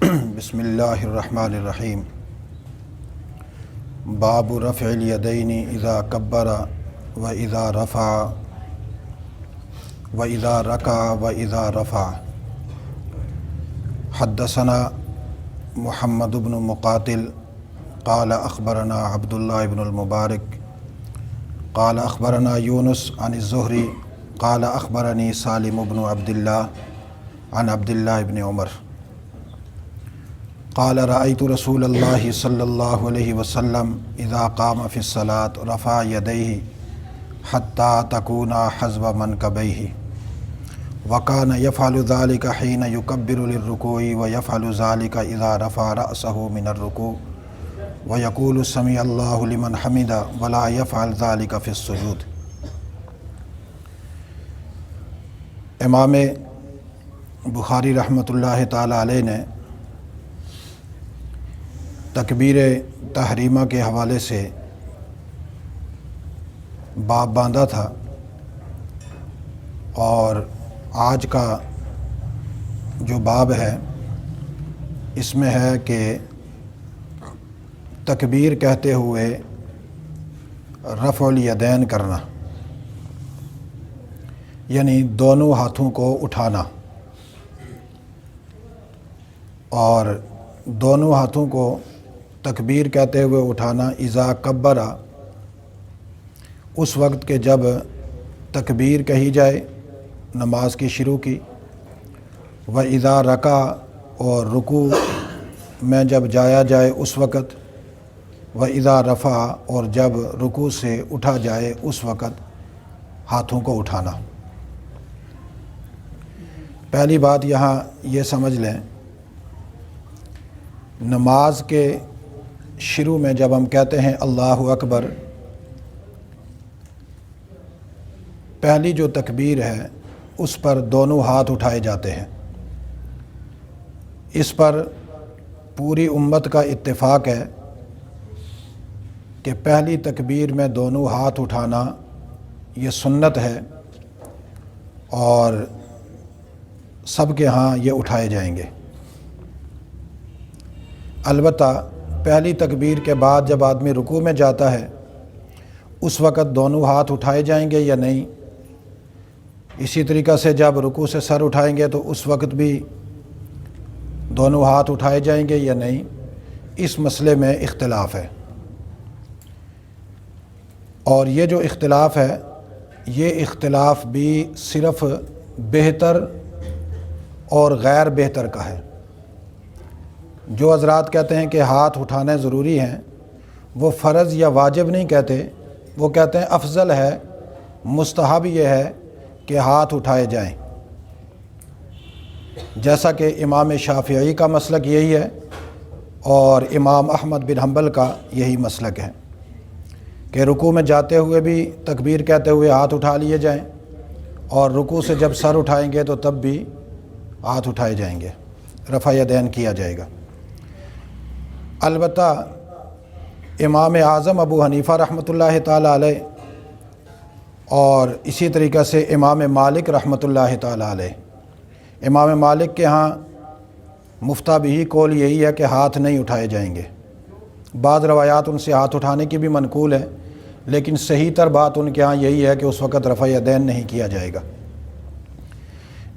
بسم اللہ الرحمن الرحیم۔ باب رفع الیدین اذا کبر و اذا رفع و اذا رکع و اذا رفع۔ حدثنا محمد بن مقاتل قال اخبرنا عبد اللہ بن المبارک قال اخبرنا یونس عن الزہری قال اخبرنی سالم بن عبد اللہ عن عبد اللہ بن عمر قال رأيت رسول الله صلى الله عليه وسلم إذا قام في الصلاة رفع يديه حتى تكون حذو منكبيه وكان يفعل ذلك حين يكبر للركوع ويفعل ذلك إذا رفع رأسه من الركوع ويقول سمع الله لمن حمده ولا يفعل ذلك في السجود۔ امام بخاری رحمۃ اللہ تعالی علیہ نے تکبیر تحریمہ کے حوالے سے باب باندھا تھا، اور آج کا جو باب ہے اس میں ہے کہ تکبیر کہتے ہوئے رفع الیدین کرنا، یعنی دونوں ہاتھوں کو اٹھانا، اور دونوں ہاتھوں کو تکبیر کہتے ہوئے اٹھانا اذا کبرا، اس وقت کے جب تکبیر کہی جائے نماز کی شروع کی، و اذا رکع، اور رکوع میں جب جایا جائے اس وقت، و اذا رفع، اور جب رکوع سے اٹھا جائے اس وقت ہاتھوں کو اٹھانا۔ پہلی بات یہاں یہ سمجھ لیں، نماز کے شروع میں جب ہم کہتے ہیں اللہ اکبر، پہلی جو تکبیر ہے اس پر دونوں ہاتھ اٹھائے جاتے ہیں۔ اس پر پوری امت کا اتفاق ہے کہ پہلی تکبیر میں دونوں ہاتھ اٹھانا یہ سنت ہے، اور سب کے ہاں یہ اٹھائے جائیں گے۔ البتہ پہلی تکبیر کے بعد جب آدمی رکوع میں جاتا ہے اس وقت دونوں ہاتھ اٹھائے جائیں گے یا نہیں، اسی طریقہ سے جب رکوع سے سر اٹھائیں گے تو اس وقت بھی دونوں ہاتھ اٹھائے جائیں گے یا نہیں، اس مسئلے میں اختلاف ہے۔ اور یہ جو اختلاف ہے یہ اختلاف بھی صرف بہتر اور غیر بہتر کا ہے۔ جو حضرات کہتے ہیں کہ ہاتھ اٹھانے ضروری ہیں، وہ فرض یا واجب نہیں کہتے، وہ کہتے ہیں افضل ہے، مستحب یہ ہے کہ ہاتھ اٹھائے جائیں، جیسا کہ امام شافعی کا مسلک یہی ہے اور امام احمد بن حنبل کا یہی مسلک ہے کہ رکوع میں جاتے ہوئے بھی تکبیر کہتے ہوئے ہاتھ اٹھا لیے جائیں، اور رکوع سے جب سر اٹھائیں گے تو تب بھی ہاتھ اٹھائے جائیں گے، رفع یدین کیا جائے گا۔ البتہ امام اعظم ابو حنیفہ رحمۃ اللہ تعالی علیہ اور اسی طریقہ سے امام مالک رحمۃ اللہ تعالی علیہ، امام مالک کے ہاں مفتہ بھی قول یہی ہے کہ ہاتھ نہیں اٹھائے جائیں گے۔ بعض روایات ان سے ہاتھ اٹھانے کی بھی منقول ہے، لیکن صحیح تر بات ان کے ہاں یہی ہے کہ اس وقت رفع یدین نہیں کیا جائے گا۔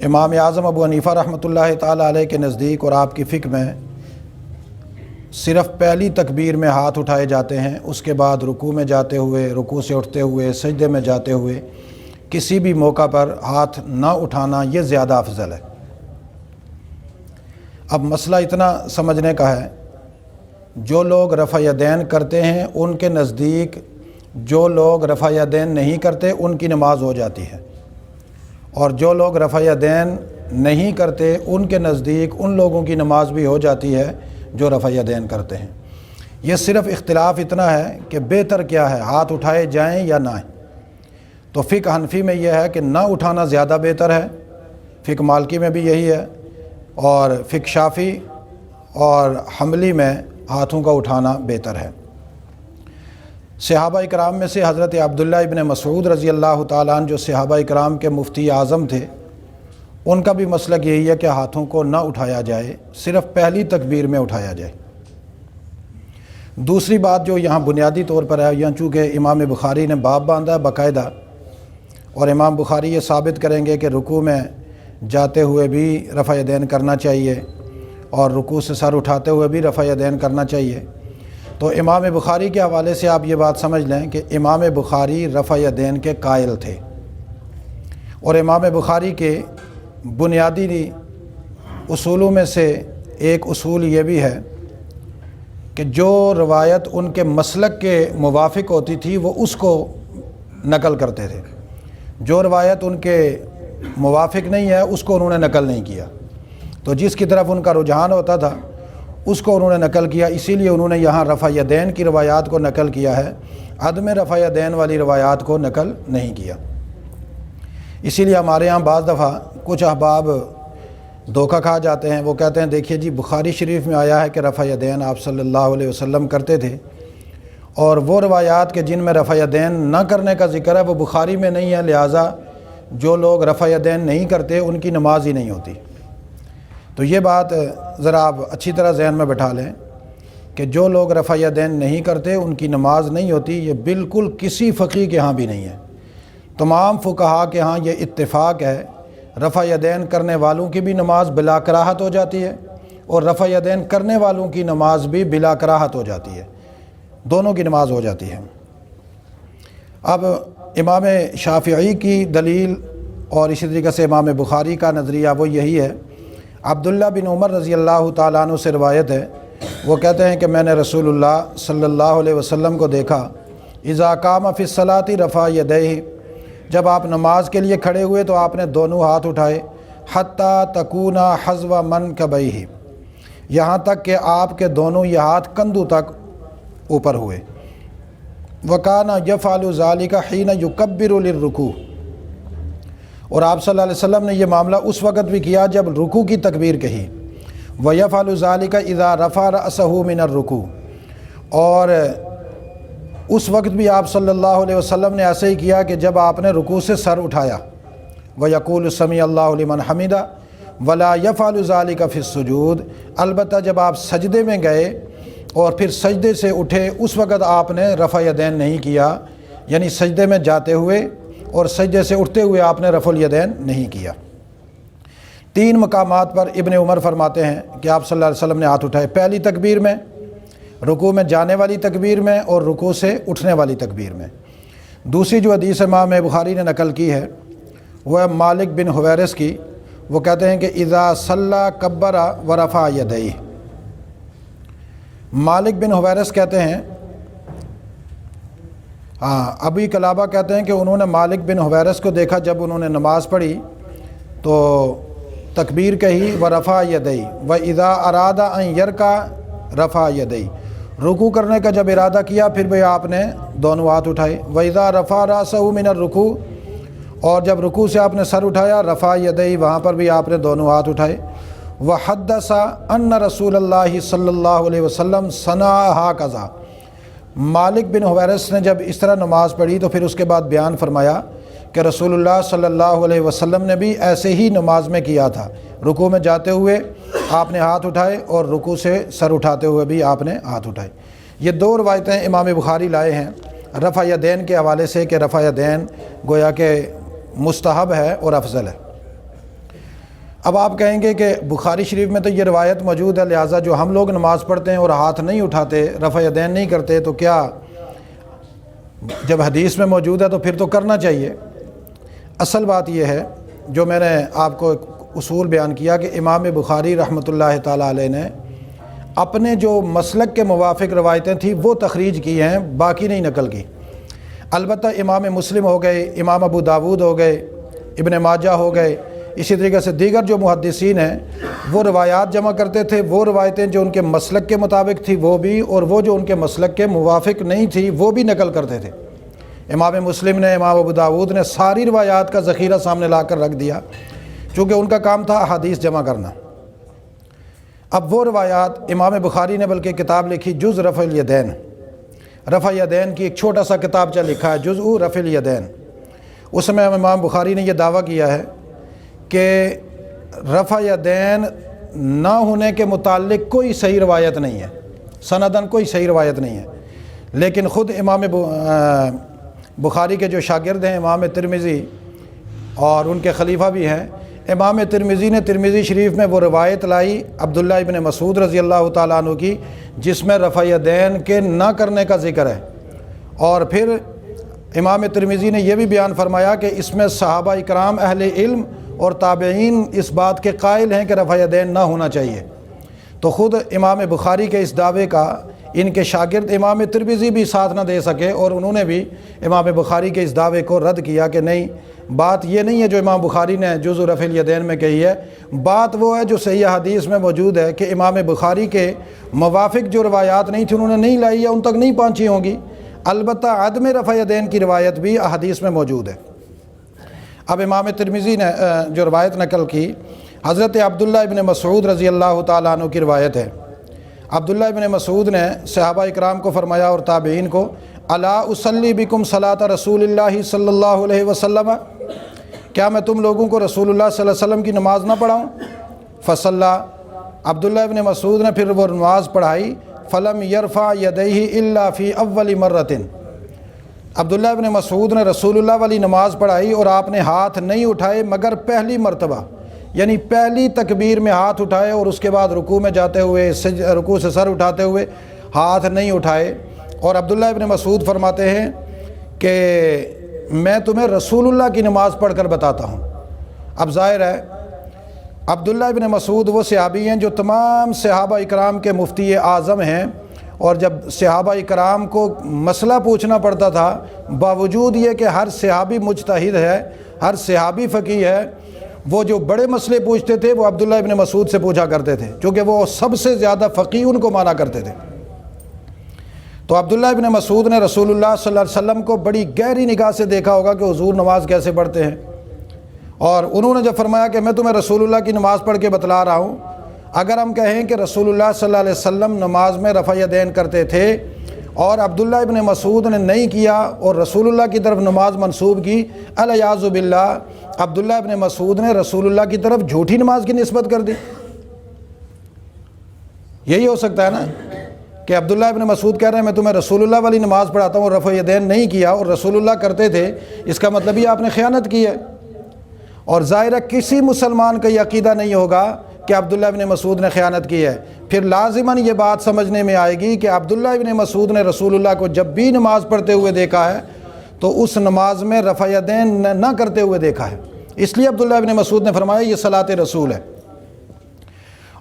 امام اعظم ابو حنیفہ رحمۃ اللہ تعالی علیہ کے نزدیک اور آپ کی فقہ میں صرف پہلی تکبیر میں ہاتھ اٹھائے جاتے ہیں، اس کے بعد رکوع میں جاتے ہوئے، رکوع سے اٹھتے ہوئے، سجدے میں جاتے ہوئے کسی بھی موقع پر ہاتھ نہ اٹھانا یہ زیادہ افضل ہے۔ اب مسئلہ اتنا سمجھنے کا ہے، جو لوگ رفع یدین کرتے ہیں ان کے نزدیک جو لوگ رفع یدین نہیں کرتے ان کی نماز ہو جاتی ہے، اور جو لوگ رفع یدین نہیں کرتے ان کے نزدیک ان لوگوں کی نماز بھی ہو جاتی ہے جو رفع یدین کرتے ہیں۔ یہ صرف اختلاف اتنا ہے کہ بہتر کیا ہے، ہاتھ اٹھائے جائیں یا نہ۔ تو فقہ حنفی میں یہ ہے کہ نہ اٹھانا زیادہ بہتر ہے، فقہ مالکی میں بھی یہی ہے، اور فقہ شافعی اور حنبلی میں ہاتھوں کا اٹھانا بہتر ہے۔ صحابہ اکرام میں سے حضرت عبداللہ ابن مسعود رضی اللہ تعالیٰ عنہ جو صحابہ اکرام کے مفتی اعظم تھے، ان کا بھی مسلک یہی ہے کہ ہاتھوں کو نہ اٹھایا جائے، صرف پہلی تکبیر میں اٹھایا جائے۔ دوسری بات جو یہاں بنیادی طور پر ہے، یہاں چونکہ امام بخاری نے باب باندھا ہے باقاعدہ، اور امام بخاری یہ ثابت کریں گے کہ رکوع میں جاتے ہوئے بھی رفع یدین کرنا چاہیے اور رکوع سے سر اٹھاتے ہوئے بھی رفع یدین کرنا چاہیے، تو امام بخاری کے حوالے سے آپ یہ بات سمجھ لیں کہ امام بخاری رفع یدین کے قائل تھے، اور امام بخاری کے بنیادی اصولوں میں سے ایک اصول یہ بھی ہے کہ جو روایت ان کے مسلک کے موافق ہوتی تھی وہ اس کو نقل کرتے تھے، جو روایت ان کے موافق نہیں ہے اس کو انہوں نے نقل نہیں کیا، تو جس کی طرف ان کا رجحان ہوتا تھا اس کو انہوں نے نقل کیا، اسی لیے انہوں نے یہاں رفع یدین کی روایات کو نقل کیا ہے، عدم رفع یدین والی روایات کو نقل نہیں کیا۔ اسی لیے ہمارے ہاں بعض دفعہ کچھ احباب دھوکہ کھا جاتے ہیں، وہ کہتے ہیں دیکھیے جی بخاری شریف میں آیا ہے کہ رفع یدین آپ صلی اللہ علیہ وسلم کرتے تھے، اور وہ روایات کے جن میں رفع یدین نہ کرنے کا ذکر ہے وہ بخاری میں نہیں ہے، لہٰذا جو لوگ رفع یدین نہیں کرتے ان کی نماز ہی نہیں ہوتی۔ تو یہ بات ذرا آپ اچھی طرح ذہن میں بٹھا لیں کہ جو لوگ رفع یدین نہیں کرتے ان کی نماز نہیں ہوتی، یہ بالکل کسی فقیہ کے ہاں بھی نہیں ہے، تمام فقہاء کے ہاں یہ اتفاق ہے، رفع یدین کرنے والوں کی بھی نماز بلا کراہت ہو جاتی ہے اور رفع یدین کرنے والوں کی نماز بھی بلا کراہت ہو جاتی ہے، دونوں کی نماز ہو جاتی ہے۔ اب امام شافعی کی دلیل اور اسی طریقے سے امام بخاری کا نظریہ وہ یہی ہے۔ عبداللہ بن عمر رضی اللہ تعالیٰ عنہ سے روایت ہے، وہ کہتے ہیں کہ میں نے رسول اللہ صلی اللہ علیہ وسلم کو دیکھا، اذا قام فی الصلاۃ رفع یدیہ، جب آپ نماز کے لیے کھڑے ہوئے تو آپ نے دونوں ہاتھ اٹھائے، حتیٰ تکون حذو منکبیہ، یہاں تک کہ آپ کے دونوں یہ ہاتھ کندھوں تک اوپر ہوئے، وکان یفعل ذلک حین یکبر للرکوع، اور آپ صلی اللہ علیہ وسلم نے یہ معاملہ اس وقت بھی کیا جب رکوع کی تکبیر کہی، وَيَفْعَلُ ذَلِكَ إِذَا رَفَعَ رَأْسَهُ مِنَ الرُّكُوعِ، اور اس وقت بھی آپ صلی اللہ علیہ وسلم نے ایسے ہی کیا کہ جب آپ نے رکوع سے سر اٹھایا، وَيَقُولُ سَمِعَ اللَّهُ لِمَنْ حَمِدَهُ وَلَا يَفْعَلُ ذَلِكَ فِي السُّجُودِ، البتہ جب آپ سجدے میں گئے اور پھر سجدے سے اٹھے اس وقت آپ نے رفع یدین نہیں کیا، یعنی سجدے میں جاتے ہوئے اور سجدے سے اٹھتے ہوئے آپ نے رفع الیدین نہیں کیا۔ تین مقامات پر ابن عمر فرماتے ہیں کہ آپ صلی اللہ علیہ وسلم نے ہاتھ اٹھائے، پہلی تکبیر میں، رکوع میں جانے والی تکبیر میں، اور رکوع سے اٹھنے والی تکبیر میں۔ دوسری جو حدیث امام بخاری نے نقل کی ہے وہ ہے مالک بن حویرث کی، وہ کہتے ہیں کہ اذا صلی کبر ورفع یدیہ، مالک بن حویرث کہتے ہیں، ابی قلابہ کہتے ہیں کہ انہوں نے مالک بن حویرث کو دیکھا جب انہوں نے نماز پڑھی تو تکبیر کہی، ورفع یدیہ، واذا اراد ان یرکع رفع یدیہ، رکوع کرنے کا جب ارادہ کیا پھر بھی آپ نے دونوں ہاتھ اٹھائے، واذا رفع رأسہ من الرکوع، اور جب رکوع سے آپ نے سر اٹھایا، رفع یدیہ، وہاں پر بھی آپ نے دونوں ہاتھ اٹھائے، وحدث ان رسول اللہ صلی اللہ علیہ وسلم صنع ہکذا، مالک بن حویرث نے جب اس طرح نماز پڑھی تو پھر اس کے بعد بیان فرمایا کہ رسول اللہ صلی اللہ علیہ وسلم نے بھی ایسے ہی نماز میں کیا تھا، رکوع میں جاتے ہوئے آپ نے ہاتھ اٹھائے اور رکوع سے سر اٹھاتے ہوئے بھی آپ نے ہاتھ اٹھائے۔ یہ دو روایتیں امام بخاری لائے ہیں رفع یدین کے حوالے سے کہ رفع یدین گویا کہ مستحب ہے اور افضل ہے۔ اب آپ کہیں گے کہ بخاری شریف میں تو یہ روایت موجود ہے، لہٰذا جو ہم لوگ نماز پڑھتے ہیں اور ہاتھ نہیں اٹھاتے، رفع یدین نہیں کرتے، تو کیا جب حدیث میں موجود ہے تو پھر تو کرنا چاہیے؟ اصل بات یہ ہے جو میں نے آپ کو ایک اصول بیان کیا کہ امام بخاری رحمۃ اللہ تعالیٰ علیہ نے اپنے جو مسلک کے موافق روایتیں تھیں وہ تخریج کی ہیں، باقی نہیں نقل کی۔ البتہ امام مسلم ہو گئے، امام ابو داود ہو گئے، ابن ماجہ ہو گئے، اسی طریقے سے دیگر جو محدثین ہیں وہ روایات جمع کرتے تھے، وہ روایتیں جو ان کے مسلک کے مطابق تھی وہ بھی، اور وہ جو ان کے مسلک کے موافق نہیں تھی وہ بھی نقل کرتے تھے۔ امام مسلم نے، امام ابو داود نے ساری روایات کا ذخیرہ سامنے لا کر رکھ دیا، چونکہ ان کا کام تھا احادیث جمع کرنا۔ اب وہ روایات امام بخاری نے بلکہ کتاب لکھی جز رفع الیدین، رفع یدین کی ایک چھوٹا سا کتابچہ لکھا ہے جزء رفع الیدین۔ اس میں امام بخاری نے یہ دعویٰ کیا ہے کہ رفع یدین نہ ہونے کے متعلق کوئی صحیح روایت نہیں ہے، سندن کوئی صحیح روایت نہیں ہے، لیکن خود امام بخاری کے جو شاگرد ہیں امام ترمذی اور ان کے خلیفہ بھی ہیں، امام ترمذی نے ترمذی شریف میں وہ روایت لائی عبداللہ ابن مسعود رضی اللہ تعالیٰ عنہ کی، جس میں رفع یدین کے نہ کرنے کا ذکر ہے، اور پھر امام ترمذی نے یہ بھی بیان فرمایا کہ اس میں صحابہ اکرام اہل علم اور تابعین اس بات کے قائل ہیں کہ رفع یدین نہ ہونا چاہیے۔ تو خود امام بخاری کے اس دعوے کا ان کے شاگرد امام ترمذی بھی ساتھ نہ دے سکے، اور انہوں نے بھی امام بخاری کے اس دعوے کو رد کیا کہ نہیں، بات یہ نہیں ہے جو امام بخاری نے جزء رفع الیدین میں کہی ہے، بات وہ ہے جو صحیح حدیث میں موجود ہے کہ امام بخاری کے موافق جو روایات نہیں تھیں انہوں نے نہیں لائی یا ان تک نہیں پہنچی ہوں گی، البتہ عدم رفع یدین کی روایت بھی احادیث میں موجود ہے۔ اب امام ترمذی نے جو روایت نقل کی حضرت عبداللہ ابن مسعود رضی اللہ تعالیٰ عنہ کی روایت ہے۔ عبداللہ ابن مسعود نے صحابہ اکرام کو فرمایا اور تابعین کو، الا اصلی بکم صلاۃ رسول اللہ صلی اللہ علیہ وسلم، کیا میں تم لوگوں کو رسول اللہ صلی اللہ علیہ وسلم کی نماز نہ پڑھاؤں؟ فصلی، عبداللہ ابن مسعود نے پھر وہ نماز پڑھائی، فلم یرفع یدیہ الا فی اول مرۃ، عبداللہ ابن مسعود نے رسول اللہ والی نماز پڑھائی اور آپ نے ہاتھ نہیں اٹھائے مگر پہلی مرتبہ، یعنی پہلی تکبیر میں ہاتھ اٹھائے اور اس کے بعد رکوع میں جاتے ہوئے رکوع سے سر اٹھاتے ہوئے ہاتھ نہیں اٹھائے۔ اور عبداللہ ابن مسعود فرماتے ہیں کہ میں تمہیں رسول اللہ کی نماز پڑھ کر بتاتا ہوں۔ اب ظاہر ہے عبداللہ ابن مسعود وہ صحابی ہیں جو تمام صحابہ اکرام کے مفتی اعظم ہیں، اور جب صحابہ اکرام کو مسئلہ پوچھنا پڑتا تھا، باوجود یہ کہ ہر صحابی مجتہد ہے، ہر صحابی فقیہ ہے، وہ جو بڑے مسئلے پوچھتے تھے وہ عبداللہ ابن مسعود سے پوچھا کرتے تھے، چونکہ وہ سب سے زیادہ فقیہ ان کو مانا کرتے تھے۔ تو عبداللہ ابن مسعود نے رسول اللہ صلی اللہ علیہ وسلم کو بڑی گہری نگاہ سے دیکھا ہوگا کہ حضور نماز کیسے پڑھتے ہیں، اور انہوں نے جب فرمایا کہ میں تمہیں رسول اللہ کی نماز پڑھ کے بتلا رہا ہوں، اگر ہم کہیں کہ رسول اللہ صلی اللہ علیہ وسلم نماز میں رفع یدین کرتے تھے اور عبداللہ ابن مسعود نے نہیں کیا اور رسول اللہ کی طرف نماز منسوب کی، الیاذ باللہ، عبداللہ ابن مسعود نے رسول اللہ کی طرف جھوٹی نماز کی نسبت کر دی۔ یہی ہو سکتا ہے نا کہ عبداللہ ابن مسعود کہہ رہے ہیں میں تمہیں رسول اللہ والی نماز پڑھاتا ہوں اور رفع یدین نہیں کیا اور رسول اللہ کرتے تھے، اس کا مطلب یہ آپ نے خیانت کی ہے۔ اور ظاہرہ کسی مسلمان کا یہ عقیدہ نہیں ہوگا کہ عبداللہ ابن مسعود نے خیانت کی ہے، پھر لازماً یہ بات سمجھنے میں آئے گی کہ عبداللہ ابن مسعود نے رسول اللہ کو جب بھی نماز پڑھتے ہوئے دیکھا ہے تو اس نماز میں رفع یدین نہ کرتے ہوئے دیکھا ہے، اس لیے عبداللہ ابن مسعود نے فرمایا یہ صلاۃ رسول ہے۔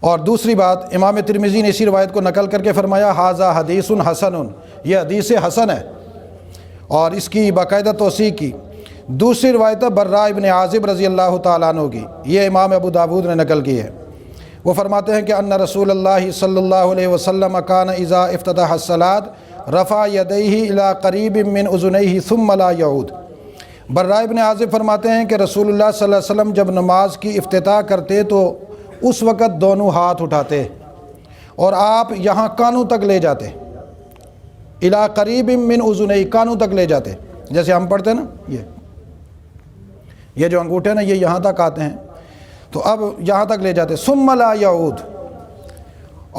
اور دوسری بات، امام ترمذی نے اسی روایت کو نقل کر کے فرمایا ھذا حدیث حسن، یہ حدیث حسن ہے، اور اس کی باقاعدہ توثیق کی۔ دوسری روایت ہے براء ابن عازب رضی اللہ تعالیٰ عنہ کی، یہ امام ابو داود نے نقل کی ہے۔ وہ فرماتے ہیں کہ ان رسول اللہ صلی اللہ علیہ وسلم کان اذا افتتح الصلاۃ رفع یدیہ الی قریب من اذنیہ ثم لا یعود۔ براء ابن عازب فرماتے ہیں کہ رسول اللہ صلی اللہ علیہ وسلم جب نماز کی افتتاح کرتے تو اس وقت دونوں ہاتھ اٹھاتے اور آپ یہاں کانوں تک لے جاتے، الی قریب من اذنیہ، کانوں تک لے جاتے، جیسے ہم پڑھتے ہیں نا، یہ جو انگوٹھے نا یہ یہاں تک آتے ہیں، تو اب یہاں تک لے جاتے، ثم لا یعود۔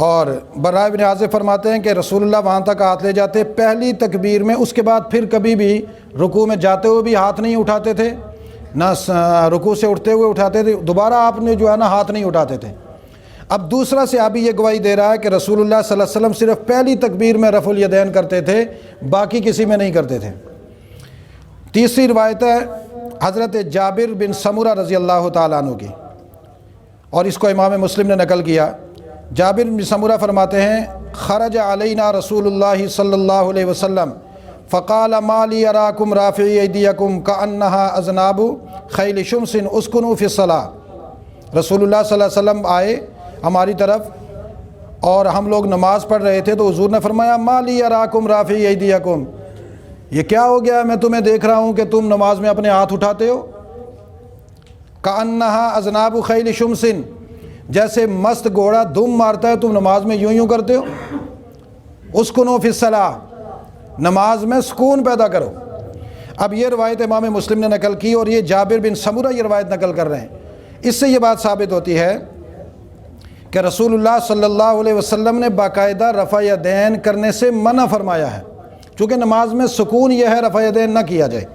اور براء ابن عازب فرماتے ہیں کہ رسول اللہ وہاں تک ہاتھ لے جاتے پہلی تکبیر میں، اس کے بعد پھر کبھی بھی رکوع میں جاتے ہوئے بھی ہاتھ نہیں اٹھاتے تھے، نہ رکوع سے اٹھتے ہوئے اٹھاتے تھے، دوبارہ آپ نے جو ہے نا ہاتھ نہیں اٹھاتے تھے۔ اب دوسرا صحابی یہ گواہی دے رہا ہے کہ رسول اللہ صلی اللہ علیہ وسلم صرف پہلی تکبیر میں رفع الیدین کرتے تھے، باقی کسی میں نہیں کرتے تھے۔ تیسری روایت ہے حضرت جابر بن سمرہ رضی اللہ تعالیٰ عنہ کی، اور اس کو امام مسلم نے نقل کیا۔ جابر بن سمرہ فرماتے ہیں خرج علینا رسول اللہ صلی اللہ علیہ وسلم فقال ما لی اراکم رافعی ایدیکم کأنہا اذناب خیل شمس اسکنوا فی الصلاۃ۔ رسول اللہ صلی اللہ علیہ وسلم آئے ہماری طرف اور ہم لوگ نماز پڑھ رہے تھے، تو حضور نے فرمایا ما لی اراکم رافعی ایدیکم، یہ کیا ہو گیا، میں تمہیں دیکھ رہا ہوں کہ تم نماز میں اپنے ہاتھ اٹھاتے ہو، کأنہا اذناب خیل شمس، جیسے مست گھوڑا دم مارتا ہے تم نماز میں یوں کرتے ہو۔ اسکنوا فی الصلاۃ، نماز میں سکون پیدا کرو۔ اب یہ روایت امام مسلم نے نقل کی، اور یہ جابر بن سمرہ یہ روایت نقل کر رہے ہیں اس سے یہ بات ثابت ہوتی ہے کہ رسول اللہ صلی اللہ علیہ وسلم نے باقاعدہ رفع یدین کرنے سے منع فرمایا ہے، چونکہ نماز میں سکون یہ ہے رفع یدین نہ کیا جائے۔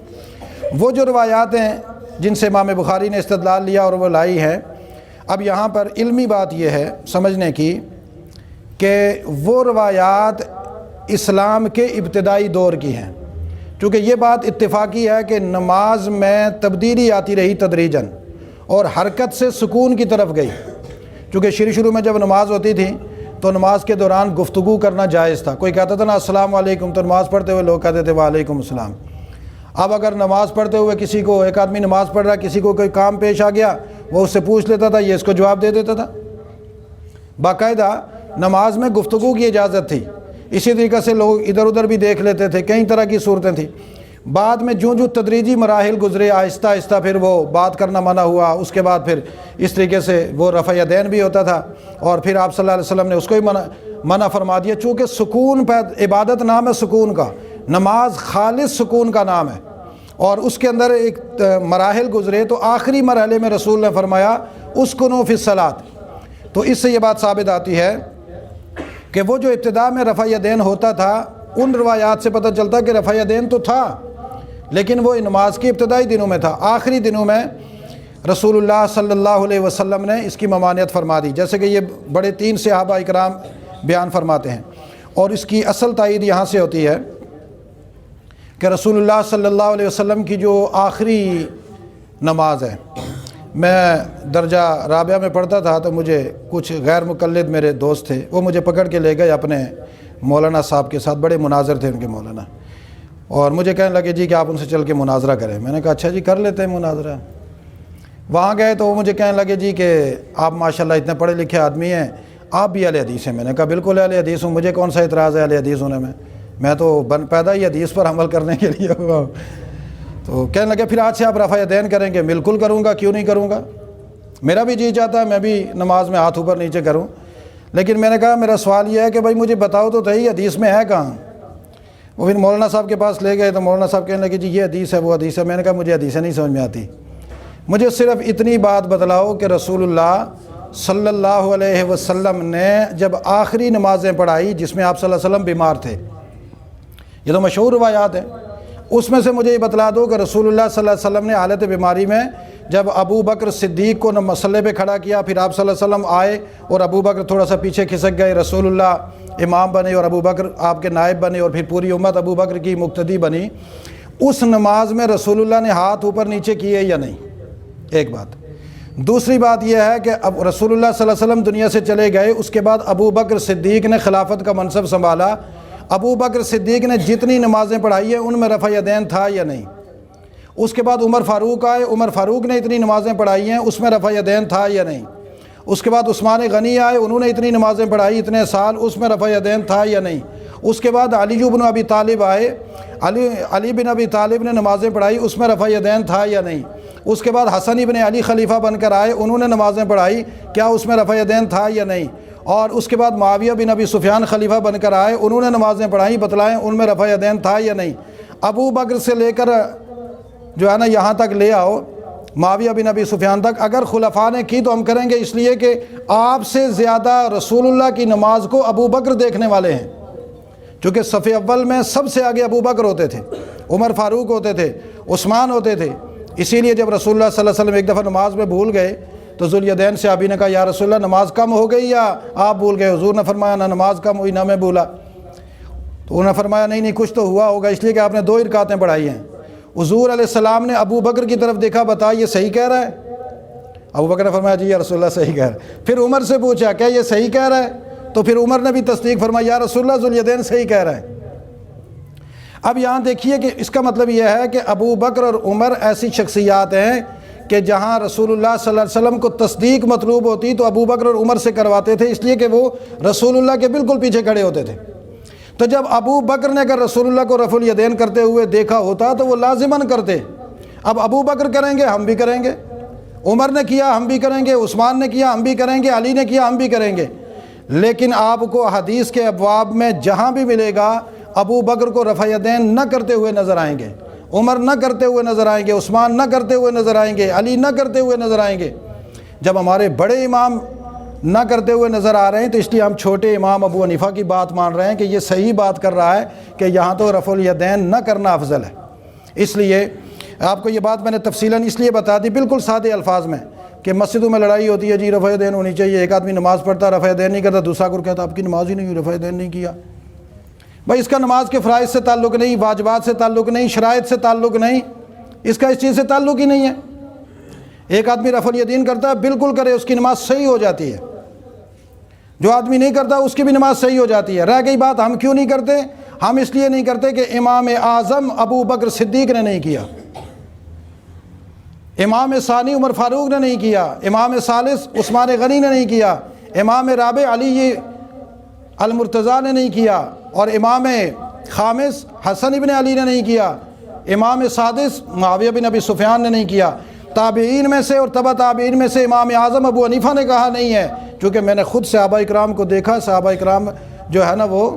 وہ جو روایات ہیں جن سے امام بخاری نے استدلال لیا اور وہ لائی ہے، اب یہاں پر علمی بات یہ ہے سمجھنے کی کہ وہ روایات اسلام کے ابتدائی دور کی ہیں، چونکہ یہ بات اتفاقی ہے کہ نماز میں تبدیلی آتی رہی تدریجاً اور حرکت سے سکون کی طرف گئی، چونکہ شروع میں جب نماز ہوتی تھی تو نماز کے دوران گفتگو کرنا جائز تھا۔ کوئی کہتا تھا نا السلام علیکم، تو نماز پڑھتے ہوئے لوگ کہتے تھے وعلیکم السلام۔ اب اگر نماز پڑھتے ہوئے کسی کو، ایک آدمی نماز پڑھ رہا، کسی کو کوئی کام پیش آ گیا، وہ اس سے پوچھ لیتا تھا، یہ اس کو جواب دے دیتا تھا۔ باقاعدہ نماز میں گفتگو کی اجازت تھی، اسی طریقے سے لوگ ادھر ادھر بھی دیکھ لیتے تھے، کئی طرح کی صورتیں تھیں۔ بعد میں جو تدریجی مراحل گزرے، آہستہ آہستہ پھر وہ بات کرنا منع ہوا، اس کے بعد پھر اس طریقے سے وہ رفع یدین بھی ہوتا تھا، اور پھر آپ صلی اللہ علیہ وسلم نے اس کو ہی منع فرما دیا، چونکہ سکون عبادت نام ہے سکون کا، نماز خالص سکون کا نام ہے، اور اس کے اندر ایک مراحل گزرے، تو آخری مرحلے میں رسول نے فرمایا اسکنوا فی الصلاۃ۔ تو اس سے یہ بات ثابت آتی ہے کہ وہ جو ابتدا میں رفع یدین ہوتا تھا، ان روایات سے پتہ چلتا کہ رفع یدین تو تھا، لیکن وہ نماز کے ابتدائی دنوں میں تھا۔ آخری دنوں میں رسول اللہ صلی اللہ علیہ وسلم نے اس کی ممانعت فرما دی، جیسے کہ یہ بڑے 3 صحابہ اکرام بیان فرماتے ہیں، اور اس کی اصل تائید یہاں سے ہوتی ہے کہ رسول اللہ صلی اللہ علیہ وسلم کی جو آخری نماز ہے، میں درجہ رابعہ میں پڑھتا تھا تو مجھے کچھ غیر مقلد میرے دوست تھے، وہ مجھے پکڑ کے لے گئے اپنے مولانا صاحب کے ساتھ، بڑے مناظر تھے ان کے مولانا، اور مجھے کہنے لگے جی کہ آپ ان سے چل کے مناظرہ کریں۔ میں نے کہا اچھا جی کر لیتے ہیں مناظرہ۔ وہاں گئے تو وہ مجھے کہنے لگے جی کہ آپ ماشاءاللہ اتنے پڑھے لکھے آدمی ہیں، آپ بھی اہل حدیث ہیں۔ میں نے کہا بالکل اہل حدیث ہوں، مجھے کون سا اعتراض ہے اہل حدیث ہونے میں تو پیدا ہی حدیث پر عمل کرنے کے لیے ہوا ہوں۔ تو کہنے لگے پھر آج سے آپ رفع یدین کریں گے؟ بالکل کروں گا، کیوں نہیں کروں گا، میرا بھی جی چاہتا ہے میں بھی نماز میں ہاتھ اوپر نیچے کروں، لیکن میں نے کہا میرا سوال یہ ہے کہ بھائی مجھے بتاؤ تو صحیح حدیث میں ہے کہاں؟ وہ پھر مولانا صاحب کے پاس لے گئے تو مولانا صاحب کہنے لگے جی یہ حدیث ہے وہ حدیث ہے۔ میں نے کہا مجھے حدیثیں نہیں سمجھ میں آتی، مجھے صرف اتنی بات بتلاؤ کہ رسول اللہ صلی اللہ علیہ وسلم نے جب آخری نمازیں پڑھائی جس میں آپ صلی اللہ علیہ وسلم بیمار تھے، یہ تو مشہور روایات ہیں، اس میں سے مجھے یہ بتلا دو کہ رسول اللہ صلی اللہ علیہ وسلم نے حالت بیماری میں جب ابو بکر صدیق کو مسئلے پہ کھڑا کیا، پھر آپ صلی اللہ علیہ وسلم آئے اور ابو بکر تھوڑا سا پیچھے کھسک گئے، رسول اللہ امام بنے اور ابو بکر آپ کے نائب بنے، اور پھر پوری امت ابو بکر کی مقتدی بنی، اس نماز میں رسول اللہ نے ہاتھ اوپر نیچے کیے یا نہیں؟ ایک بات۔ دوسری بات یہ ہے کہ اب رسول اللہ صلی اللہ علیہ وسلم دنیا سے چلے گئے، اس کے بعد ابو بکر صدیق نے خلافت کا منصب سنبھالا، ابو بکر صدیق نے جتنی نمازیں پڑھائی ہیں ان میں رفع یدین تھا یا نہیں؟ اس کے بعد عمر فاروق آئے، عمر فاروق نے اتنی نمازیں پڑھائی ہیں، اس میں رفع یدین تھا یا نہیں؟ اس کے بعد عثمان غنی آئے، انہوں نے اتنی نمازیں پڑھائی اتنے سال، اس میں رفع یدین تھا یا نہیں؟ اس کے بعد علی بن ابی طالب آئے، علی بن ابی طالب نے نمازیں پڑھائی، اس میں رفع یدین تھا یا نہیں؟ اس کے بعد حسن ابن علی خلیفہ بن کر آئے، انہوں نے نمازیں پڑھائی، کیا اس میں رفع یدین تھا یا نہیں؟ اور اس کے بعد معاویہ بن ابی سفیان خلیفہ بن کر آئے، انہوں نے نمازیں پڑھائیں، بتلائیں ان میں رفع یدین تھا یا نہیں؟ ابو بکر سے لے کر جو ہے نا یہاں تک لے آؤ معاویہ بن ابی سفیان تک، اگر خلفاء نے کی تو ہم کریں گے، اس لیے کہ آپ سے زیادہ رسول اللہ کی نماز کو ابو بکر دیکھنے والے ہیں، چونکہ صف اول میں سب سے آگے ابو بکر ہوتے تھے، عمر فاروق ہوتے تھے، عثمان ہوتے تھے۔ اسی لیے جب رسول اللہ صلی اللہ علیہ وسلم ایک دفعہ نماز میں بھول گئے تو ذوالیدین صحابی نے کہا یا رسول اللہ نماز کم ہو گئی یا آپ بھول گئے؟ حضور نے فرمایا نہ نماز کم ہوئی نہ میں بھولا۔ تو انہوں نے فرمایا نہیں کچھ تو ہوا ہوگا، اس لیے کہ آپ نے 2 ہی رکعتیں پڑھائی ہیں۔ حضور علیہ السلام نے ابو بکر کی طرف دیکھا، بتا یہ صحیح کہہ رہا ہے؟ ابو بکر نے فرمایا جی یا رسول اللہ صحیح کہہ رہا ہے۔ پھر عمر سے پوچھا کیا یہ صحیح کہہ رہا ہے؟ تو پھر عمر نے بھی تصدیق فرمایا یا رسول اللہ ذوالیدین صحیح کہہ رہا ہے۔ اب یہاں دیکھیے کہ اس کا مطلب یہ ہے کہ ابو بکر اور عمر ایسی شخصیات ہیں کہ جہاں رسول اللہ صلی اللہ علیہ وسلم کو تصدیق مطلوب ہوتی تو ابو بکر اور عمر سے کرواتے تھے، اس لیے کہ وہ رسول اللہ کے بالکل پیچھے کھڑے ہوتے تھے۔ تو جب ابو بکر نے اگر رسول اللہ کو رفع الیدین کرتے ہوئے دیکھا ہوتا تو وہ لازماً کرتے۔ اب ابو بکر کریں گے ہم بھی کریں گے، عمر نے کیا ہم بھی کریں گے، عثمان نے کیا ہم بھی کریں گے، علی نے کیا ہم بھی کریں گے۔ لیکن آپ کو حدیث کے ابواب میں جہاں بھی ملے گا ابو بکر کو رفع یدین نہ کرتے ہوئے نظر آئیں گے، عمر نہ کرتے ہوئے نظر آئیں گے، عثمان نہ کرتے ہوئے نظر آئیں گے، علی نہ کرتے ہوئے نظر آئیں گے۔ جب ہمارے بڑے امام نہ کرتے ہوئے نظر آ رہے ہیں تو اس لیے ہم چھوٹے امام ابو حنیفہ کی بات مان رہے ہیں کہ یہ صحیح بات کر رہا ہے کہ یہاں تو رفع الیدین نہ کرنا افضل ہے۔ اس لیے آپ کو یہ بات میں نے تفصیلاً اس لیے بتا دی بالکل سادے الفاظ میں کہ مسجدوں میں لڑائی ہوتی ہے جی رفع دین ہونی چاہیے، ایک آدمی نماز پڑھتا رفع دین نہیں کرتا، دوسرا کو کہتا آپ کی نماز ہی نہیں ہوئی، رفع دین نہیں کیا۔ بھائی اس کا نماز کے فرائض سے تعلق نہیں، واجبات سے تعلق نہیں، شرائط سے تعلق نہیں، اس کا اس چیز سے تعلق ہی نہیں ہے۔ ایک آدمی رفع الیدین کرتا ہے بالکل کرے، اس کی نماز صحیح ہو جاتی ہے، جو آدمی نہیں کرتا اس کی بھی نماز صحیح ہو جاتی ہے۔ رہ گئی بات ہم کیوں نہیں کرتے، ہم اس لیے نہیں کرتے کہ امام اعظم ابو بکر صدیق نے نہیں کیا، امام ثانی عمر فاروق نے نہیں کیا، امام ثالث عثمان غنی نے نہیں کیا، امام رابع علی المرتضیٰ نے نہیں کیا، اور امام خامس حسن ابن علی نے نہیں کیا، امام سادس معاویہ بن ابی سفیان نے نہیں کیا۔ تابعین میں سے اور تبع تابعین میں سے امام اعظم ابو حنیفہ نے کہا نہیں ہے، چونکہ میں نے خود صحابہ اکرام کو دیکھا، صحابہ اکرام جو ہے نا وہ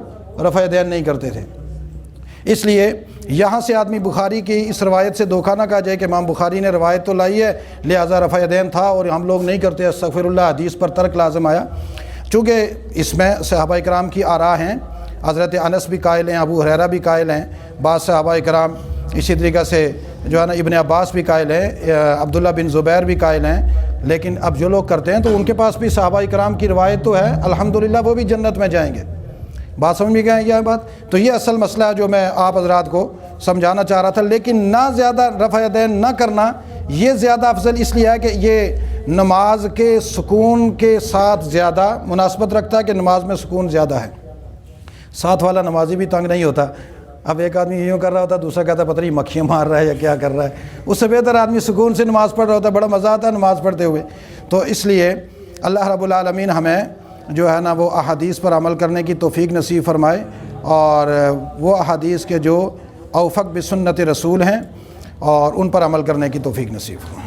رفع دین نہیں کرتے تھے۔ اس لیے یہاں سے آدمی بخاری کی اس روایت سے دھوکہ نہ کہا جائے کہ امام بخاری نے روایت تو لائی ہے لہٰذا رفع دین تھا اور ہم لوگ نہیں کرتے، استغفر اللہ، حدیث پر ترک لازم آیا۔ چونکہ اس میں صحابہ اکرام کی آراء ہیں، حضرت انس بھی قائل ہیں، ابو ہریرہ بھی قائل ہیں، بعض صحابہ اکرام اسی طریقہ سے جو ہے نا ابن عباس بھی قائل ہیں، عبداللہ بن زبیر بھی قائل ہیں، لیکن اب جو لوگ کرتے ہیں تو ان کے پاس بھی صحابہ اکرام کی روایت تو ہے، الحمدللہ وہ بھی جنت میں جائیں گے۔ بات سمجھ میں گئے یہ بات؟ تو یہ اصل مسئلہ ہے جو میں آپ حضرات کو سمجھانا چاہ رہا تھا، لیکن نہ زیادہ رفع دین نہ کرنا یہ زیادہ افضل اس لیے ہے کہ یہ نماز کے سکون کے ساتھ زیادہ مناسبت رکھتا ہے کہ نماز میں سکون زیادہ ہے، ساتھ والا نمازی بھی تنگ نہیں ہوتا۔ اب ایک آدمی یوں کر رہا ہوتا ہے، دوسرا کہتا ہے پتہ نہیں مکھیاں مار رہا ہے یا کیا کر رہا ہے، اس سے بہتر آدمی سکون سے نماز پڑھ رہا ہوتا ہے، بڑا مزہ آتا ہے نماز پڑھتے ہوئے۔ تو اس لیے اللہ رب العالمین ہمیں جو ہے نا وہ احادیث پر عمل کرنے کی توفیق نصیب فرمائے، اور وہ احادیث کے جو اوفق بسنت رسول ہیں اور ان پر عمل کرنے کی توفیق نصیب فرمائے۔